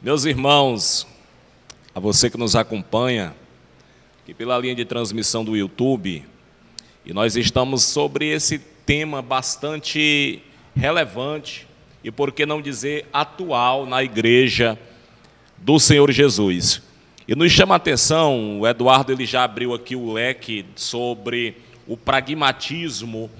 Meus irmãos, a você que nos acompanha, aqui pela linha de transmissão do YouTube, e nós estamos sobre esse tema bastante relevante e, por que não dizer, atual na igreja do Senhor Jesus. E nos chama a atenção, o Eduardo ele já abriu aqui o leque sobre o pragmatismo,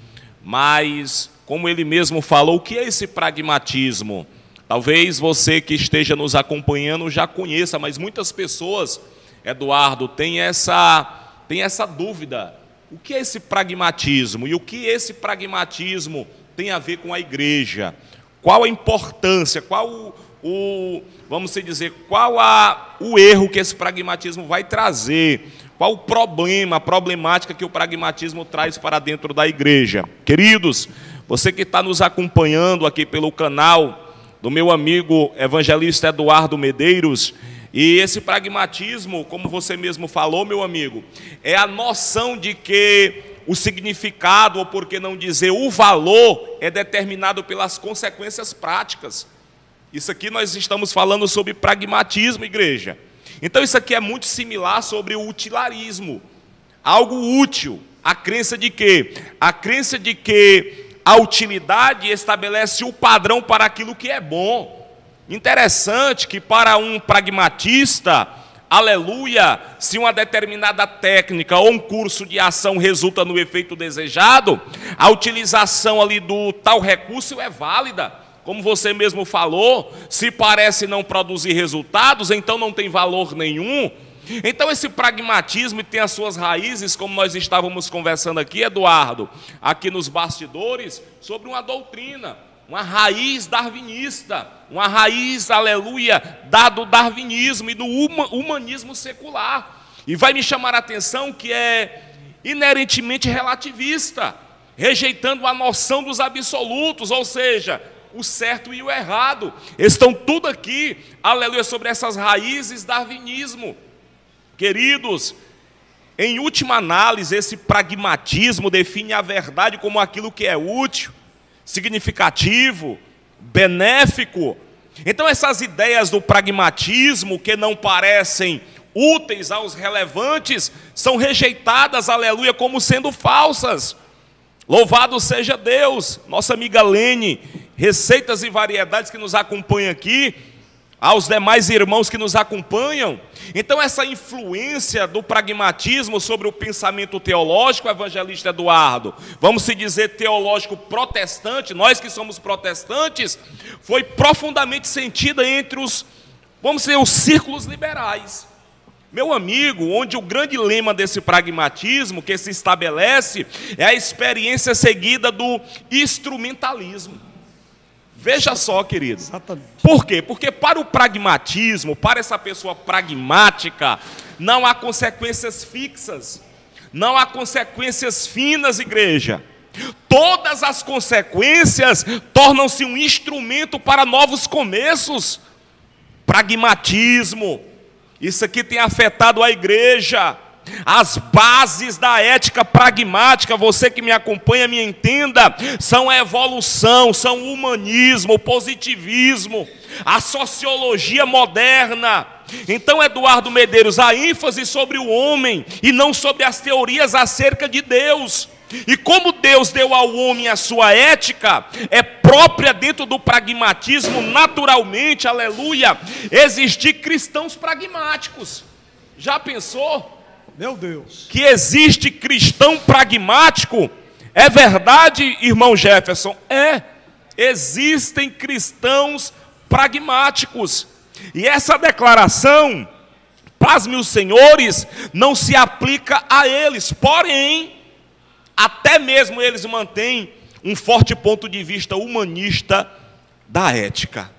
mas, como ele mesmo falou, o que é esse pragmatismo? Talvez você que esteja nos acompanhando já conheça, mas muitas pessoas, Eduardo, têm essa dúvida. O que é esse pragmatismo? E o que esse pragmatismo tem a ver com a igreja? Qual a importância? Qual vamos dizer, qual o erro que esse pragmatismo vai trazer? Qual o problema, a problemática que o pragmatismo traz para dentro da igreja? Queridos, você que está nos acompanhando aqui pelo canal do meu amigo evangelista Eduardo Medeiros, e esse pragmatismo, como você mesmo falou, meu amigo, é a noção de que o significado, ou por que não dizer, o valor, é determinado pelas consequências práticas. Isso aqui nós estamos falando sobre pragmatismo, igreja. Então isso aqui é muito similar sobre o utilarismo, algo útil, a crença de quê? A crença de que a utilidade estabelece o padrão para aquilo que é bom. Interessante que para um pragmatista, aleluia, se uma determinada técnica ou um curso de ação resulta no efeito desejado, a utilização ali do tal recurso é válida. Como você mesmo falou, se parece não produzir resultados, então não tem valor nenhum. Então esse pragmatismo tem as suas raízes, como nós estávamos conversando aqui, Eduardo, aqui nos bastidores, sobre uma doutrina, uma raiz darwinista, uma raiz, aleluia, do darwinismo e do humanismo secular. E vai me chamar a atenção que é inerentemente relativista, rejeitando a noção dos absolutos, ou seja, o certo e o errado. Estão tudo aqui, aleluia, sobre essas raízes darwinismo. Queridos, em última análise, esse pragmatismo define a verdade como aquilo que é útil, significativo, benéfico. Então essas ideias do pragmatismo que não parecem úteis aos relevantes são rejeitadas, aleluia, como sendo falsas. Louvado seja Deus. Nossa amiga Lene, Receitas e Variedades, que nos acompanha aqui, aos demais irmãos que nos acompanham. Então essa influência do pragmatismo sobre o pensamento teológico, evangelista Eduardo, vamos se dizer teológico protestante, nós que somos protestantes, foi profundamente sentida entre os círculos liberais. Meu amigo, onde o grande lema desse pragmatismo que se estabelece é a experiência seguida do instrumentalismo. Veja só, queridos. Exatamente. Por quê? Porque para o pragmatismo, para essa pessoa pragmática, não há consequências fixas, não há consequências finas, igreja. Todas as consequências tornam-se um instrumento para novos começos. Pragmatismo, isso aqui tem afetado a igreja. As bases da ética pragmática, você que me acompanha, me entenda, são a evolução, são o humanismo, o positivismo, a sociologia moderna. Então, Eduardo Medeiros, a ênfase sobre o homem e não sobre as teorias acerca de Deus. E como Deus deu ao homem a sua ética, é própria dentro do pragmatismo, naturalmente, aleluia, existir cristãos pragmáticos. Já pensou? Meu Deus. Que existe cristão pragmático? É verdade, irmão Jefferson? É. Existem cristãos pragmáticos. E essa declaração, pasme os senhores, não se aplica a eles. Porém, até mesmo eles mantêm um forte ponto de vista humanista da ética.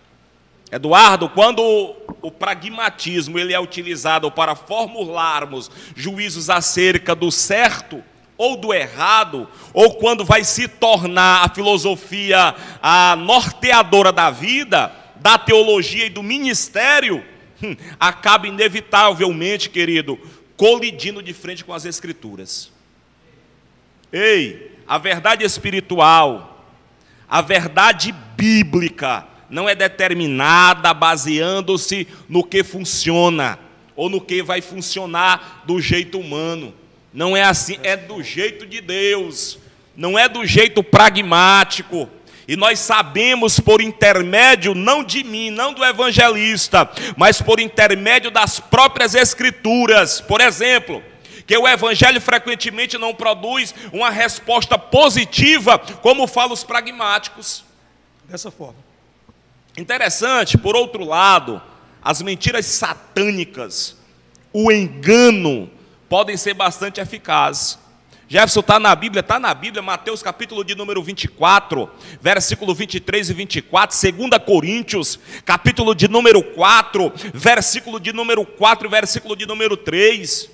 Eduardo, quando o pragmatismo ele é utilizado para formularmos juízos acerca do certo ou do errado, ou quando vai se tornar a filosofia a norteadora da vida, da teologia e do ministério, acaba inevitavelmente, querido, colidindo de frente com as Escrituras. Ei, a verdade espiritual, a verdade bíblica, não é determinada baseando-se no que funciona, ou no que vai funcionar do jeito humano. Não é assim, é do jeito de Deus, não é do jeito pragmático. E nós sabemos por intermédio, não de mim, não do evangelista, mas por intermédio das próprias Escrituras, por exemplo, que o evangelho frequentemente não produz uma resposta positiva, como falam os pragmáticos. Dessa forma. Interessante, por outro lado, as mentiras satânicas, o engano, podem ser bastante eficazes. Jefferson, está na Bíblia, Mateus capítulo de número 24, versículo 23 e 24, 2 Coríntios, capítulo de número 4, versículo de número 4 e versículo de número 3.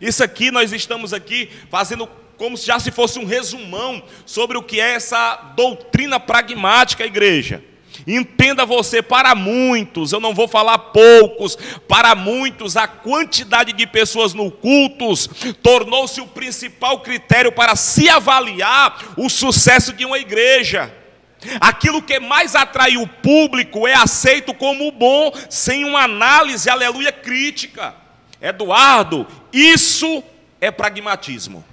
Isso aqui, nós estamos aqui fazendo como se já se fosse um resumão sobre o que é essa doutrina pragmática, igreja. Entenda você, para muitos, eu não vou falar poucos, para muitos a quantidade de pessoas no cultos tornou-se o principal critério para se avaliar o sucesso de uma igreja. Aquilo que mais atrai o público é aceito como bom, sem uma análise, aleluia, crítica. Eduardo, isso é pragmatismo.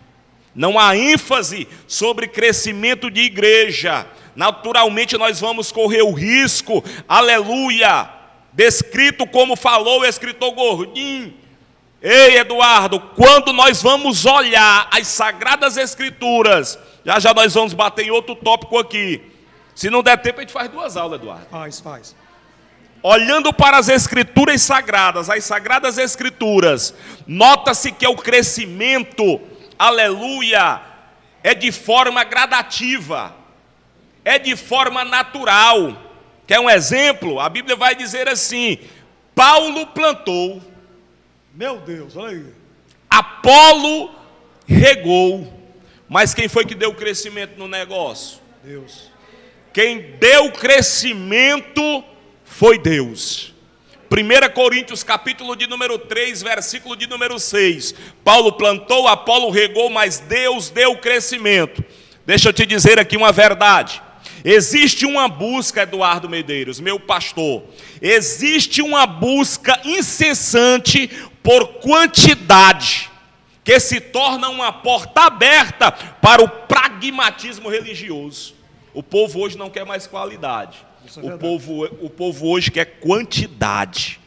Não há ênfase sobre crescimento de igreja. Naturalmente nós vamos correr o risco, aleluia, descrito como falou o escritor Gordinho. Ei, Eduardo, quando nós vamos olhar as Sagradas Escrituras, já nós vamos bater em outro tópico aqui. Se não der tempo, a gente faz 2 aulas, Eduardo. Faz. Olhando para as Escrituras Sagradas, as Sagradas Escrituras, nota-se que o crescimento, aleluia, é de forma gradativa. É de forma natural. Quer um exemplo? A Bíblia vai dizer assim: Paulo plantou. Meu Deus, olha aí. Apolo regou. Mas quem foi que deu crescimento no negócio? Deus. Quem deu crescimento foi Deus. 1 Coríntios capítulo de número 3, versículo de número 6. Paulo plantou, Apolo regou, mas Deus deu crescimento. Deixa eu te dizer aqui uma verdade. Existe uma busca, Eduardo Medeiros, meu pastor, existe uma busca incessante por quantidade, que se torna uma porta aberta para o pragmatismo religioso. O povo hoje não quer mais qualidade, o povo hoje quer quantidade.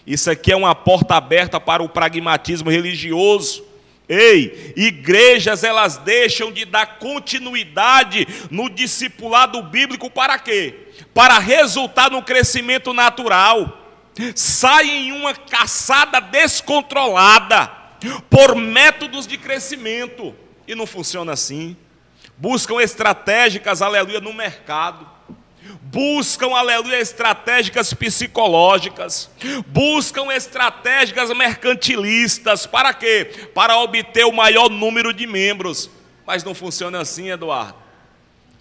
Isso aqui é uma porta aberta para o pragmatismo religioso. Ei, igrejas, elas deixam de dar continuidade no discipulado bíblico para quê? Para resultar no crescimento natural. Saem em uma caçada descontrolada por métodos de crescimento. E não funciona assim. Buscam estratégicas, aleluia, no mercado. Buscam, aleluia, estratégicas psicológicas, buscam estratégicas mercantilistas, para quê? Para obter o maior número de membros. Mas não funciona assim, Eduardo.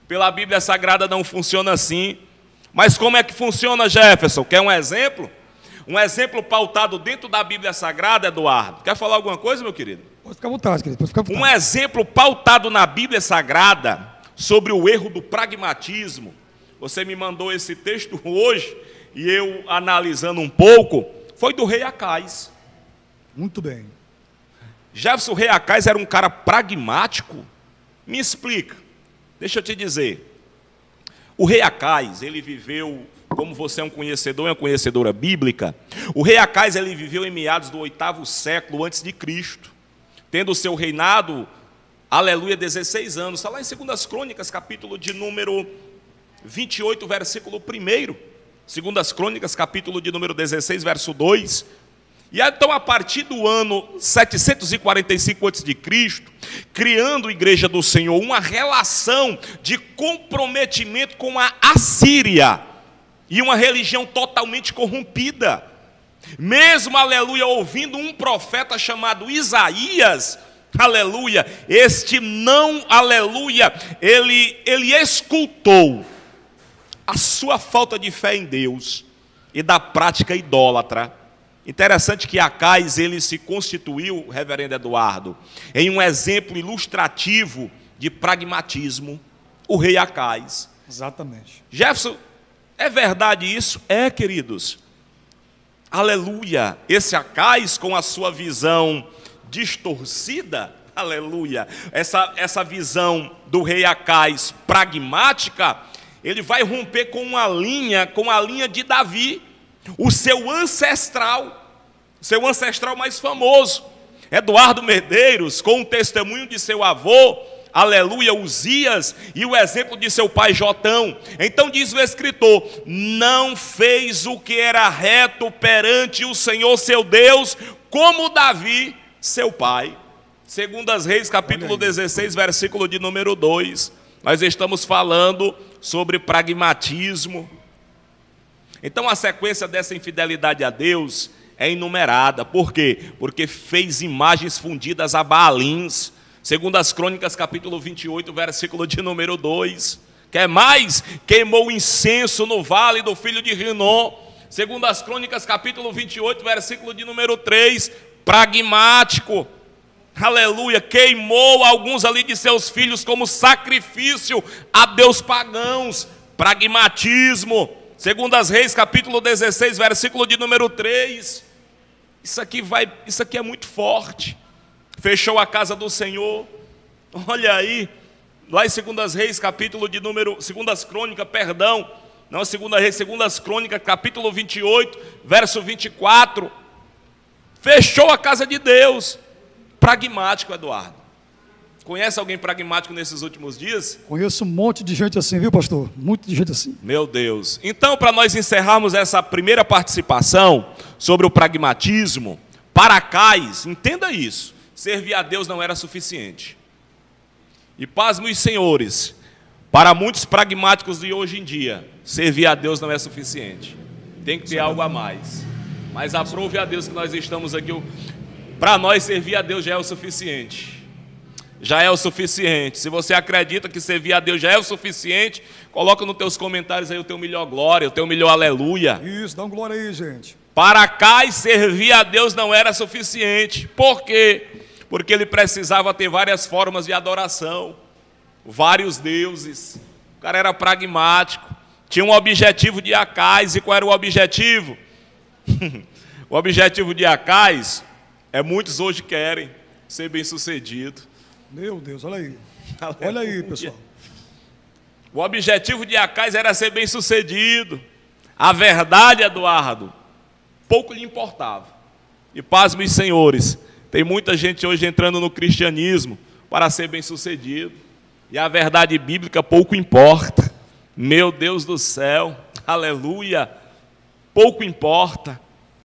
Pela Bíblia Sagrada não funciona assim. Mas como é que funciona, Jefferson? Quer um exemplo? Um exemplo pautado dentro da Bíblia Sagrada, Eduardo. Quer falar alguma coisa, meu querido? Pode ficar à vontade, querido. Pode ficar à vontade. Um exemplo pautado na Bíblia Sagrada sobre o erro do pragmatismo. Você me mandou esse texto hoje, e eu analisando um pouco, foi do rei Acais. Muito bem. Jefferson, o rei Acais era um cara pragmático? Me explica, deixa eu te dizer. O rei Acais, ele viveu, como você é um conhecedor e uma conhecedora bíblica, o rei Acais, ele viveu em meados do 8º século antes de Cristo, tendo o seu reinado, aleluia, 16 anos. Está lá em 2 Crônicas, capítulo de número 28, versículo 1. 2 Crônicas, capítulo de número 16, verso 2. E então, a partir do ano 745 a.C., criando a Igreja do Senhor, uma relação de comprometimento com a Assíria, e uma religião totalmente corrompida. Mesmo, aleluia, ouvindo um profeta chamado Isaías, aleluia, este não, aleluia, ele escutou a sua falta de fé em Deus e da prática idólatra. Interessante que Acais, ele se constituiu, reverendo Eduardo, em um exemplo ilustrativo de pragmatismo, o rei Acais. Exatamente. Jefferson, É verdade isso? É, queridos. Aleluia. Esse Acais, com a sua visão distorcida, aleluia, essa visão do rei Acais pragmática, ele vai romper com a linha de Davi, o seu ancestral mais famoso. Eduardo Medeiros, com o testemunho de seu avô, aleluia, Uzias, e o exemplo de seu pai Jotão. Então diz o escritor: não fez o que era reto perante o Senhor seu Deus, como Davi, seu pai. Segundas Reis, capítulo 16, versículo de número 2. Nós estamos falando sobre pragmatismo. Então a sequência dessa infidelidade a Deus é inumerada. Por quê? Porque fez imagens fundidas a Baalins. Segundas Crônicas, capítulo 28, versículo de número 2. Quer mais? Queimou incenso no vale do filho de Rinom. Segundas Crônicas, capítulo 28, versículo de número 3. Pragmático. Aleluia. Queimou alguns ali de seus filhos como sacrifício a deus pagãos. Pragmatismo. Segundas Reis, capítulo 16, versículo de número 3. Isso aqui é muito forte. Fechou a casa do Senhor. Olha aí, lá em Segundas Reis, capítulo de número, Segundas Crônicas, perdão, não Segunda Reis, Segundas Crônicas, capítulo 28, verso 24. Fechou a casa de Deus. Pragmático, Eduardo. Conhece alguém pragmático nesses últimos dias? Conheço um monte de gente assim, viu, pastor? Muito de gente assim. Meu Deus. Então, para nós encerrarmos essa primeira participação sobre o pragmatismo, para Acais, entenda isso: servir a Deus não era suficiente. E pasmem os senhores, para muitos pragmáticos de hoje em dia, servir a Deus não é suficiente. Tem que ter algo a mais. Mas aprove a Deus que nós estamos aqui. Para nós, servir a Deus já é o suficiente. Já é o suficiente. Se você acredita que servir a Deus já é o suficiente, coloca nos teus comentários aí o teu melhor glória, o teu melhor aleluia. Isso, dá um glória aí, gente. Para Acais, servir a Deus não era suficiente. Por quê? Porque ele precisava ter várias formas de adoração, vários deuses. O cara era pragmático. Tinha um objetivo de Acais. E qual era o objetivo? O objetivo de Acais muitos hoje querem ser bem-sucedido. Meu Deus, olha aí. Olha aí, pessoal. O objetivo de Acais era ser bem-sucedido. A verdade, Eduardo, pouco lhe importava. E pasmem, senhores, tem muita gente hoje entrando no cristianismo para ser bem-sucedido. E a verdade bíblica pouco importa. Meu Deus do céu, aleluia, pouco importa.